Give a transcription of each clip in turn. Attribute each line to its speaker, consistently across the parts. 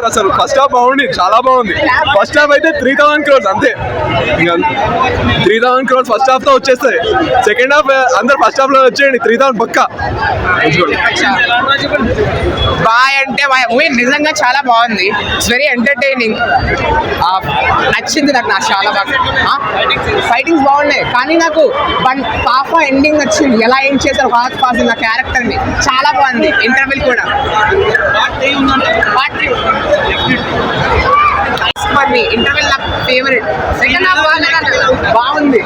Speaker 1: అసలు first half బాగుంది, చాలా బాగుంది. ఫస్ట్ హాఫ్ అయితే 3000 crores అంతే, 3000 crores ఫస్ట్ హాఫ్ తో వచ్చేస్తాయి. సెకండ్ హాఫ్ అందరు ఫస్ట్ హాఫ్ లో వచ్చేయండి, 3000 పక్కా.
Speaker 2: బాయ్ అంటే మూవీ నిజంగా చాలా బాగుంది. ఇట్స్ వెరీ ఎంటర్టైనింగ్, నచ్చింది నాకు చాలా బాగా. ఫైటింగ్స్ బాగున్నాయి, కానీ నాకు పాప ఎండింగ్ నచ్చింది. ఎలా ఏం చేశారు ఫాస్ట్ ఫాస్ట్ నా క్యారెక్టర్ ని, చాలా బాగుంది. ఇంటర్వెల్ కూడా ఇంటర్వెల్ నాకు ఫేవరెట్. సెకండ్ హాఫ్ బాగుంది,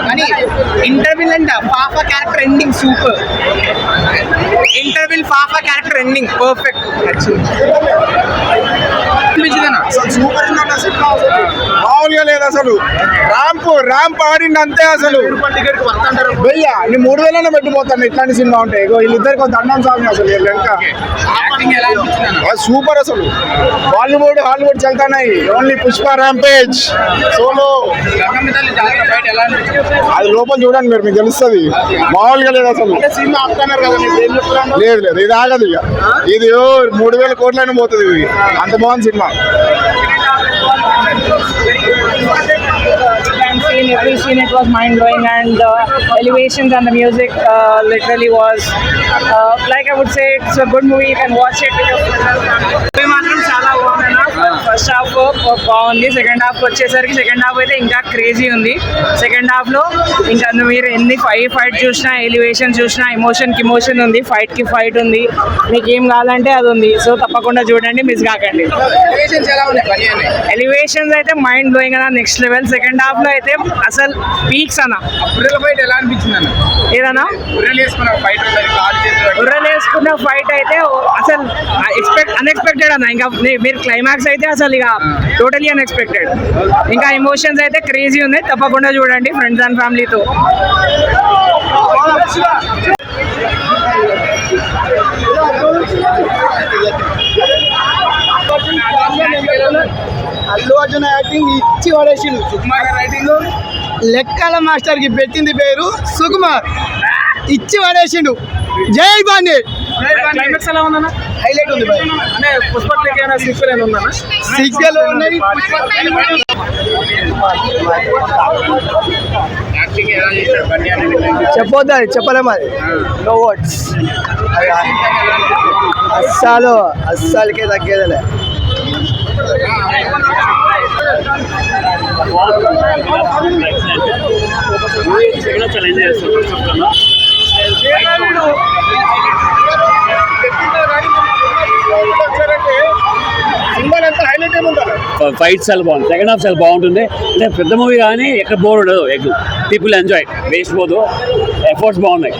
Speaker 2: కానీ ఇంటర్వెల్ అండ్ పాప క్యారెక్టర్ ఎండింగ్ సూపర్. ఇంటర్వెల్ పాప క్యారెక్టర్ ఎండింగ్ పర్ఫెక్ట్.
Speaker 3: సూపర్ మామూలుగా లేదు అసలు. ర్యాంప్ ఆడింది అంతే అసలు. భయ్యా నీ 3000 పెట్టిపోతాను ఇట్లాంటి సినిమా ఉంటాయి. వీళ్ళిద్దరికి కొంత దండం సాగు అసలు. సూపర్ అసలు. హాలీవుడ్ చల్తానాయి. Only Pushpa rampage solo. అది లోపల చూడండి మీరు, మీకు తెలుస్తుంది. మామూలుగా లేదు అసలు. లేదు లేదు, ఇది ఆగదు ఇక. ఇది 3000 కోట్లైనా పోతుంది ఇది. అంత బాగుంది cinema.
Speaker 4: Every scene it was mind blowing, and the elevations and the music literally was like I would say it's a good movie. You can watch it with your friends. First half బాగుంది, second half వచ్చేసరికి second half అయితే ఇంకా crazy ఉంది. Second half లో ఇంకా మీరు ఎన్ని fight చూసినా, ఎలివేషన్ చూసినా, ఇమోషన్ ఉంది, ఫైట్ కి ఫైట్ ఉంది. మీకు ఏం కావాలంటే అది ఉంది. సో తప్పకుండా చూడండి, మిస్ కాకండి. ఎలివేషన్స్ అయితే మైండ్ బ్లోయింగ్ అన్న, నెక్స్ట్ లెవెల్. సెకండ్ హాఫ్ లో అయితే అసలు పీక్స్ అన్న.
Speaker 2: ఫైట్ ఎలా అనిపించింది అన్న?
Speaker 4: ఏదన్నా ఉర్రలు వేసుకున్న ఫైట్ అయితే అసలు అన్ఎక్స్పెక్టెడ్ అన్న. ఇంకా మీరు క్లైమాక్స్ అయితే అసలు ఇక టోటలీ అన్ఎక్స్పెక్టెడ్. ఇంకా ఎమోషన్స్ అయితే క్రేజీ ఉన్నాయి. తప్పకుండా చూడండి ఫ్రెండ్స్ అండ్ ఫ్యామిలీతో.
Speaker 3: అల్లు అర్జున్ యాక్టింగ్ ఇచ్చి పడేసిండు. సుకుమార్ రైటింగ్ లెక్కల మాస్టర్ కి పెట్టింది పేరు సుకుమార్, ఇచ్చి పడేసిండు. జై బాండే.
Speaker 4: క్లైమాక్స్ ఎలా ఉందన్న?
Speaker 3: హైలైట్ ఉంది బాయ్.
Speaker 4: అంటే పుష్ప సీక్వెల్ ఉందన్న?
Speaker 3: సిగ్నల్ ఉన్నాయి. చెప్పొద్దు, చెప్పలేము అది. No words. అస్సలకే తగ్గేదలే.
Speaker 5: ఫైట్స్ చాలా బాగుంది, సెకండ్ హాఫ్ చాలా బాగుంటుంది. అంటే పెద్ద మూవీ కానీ ఎక్కడ బోర్ ఉండదు. పీపుల్ ఎంజాయ్, వేస్ట్ పోదు, ఎఫర్ట్స్ బాగున్నాయి.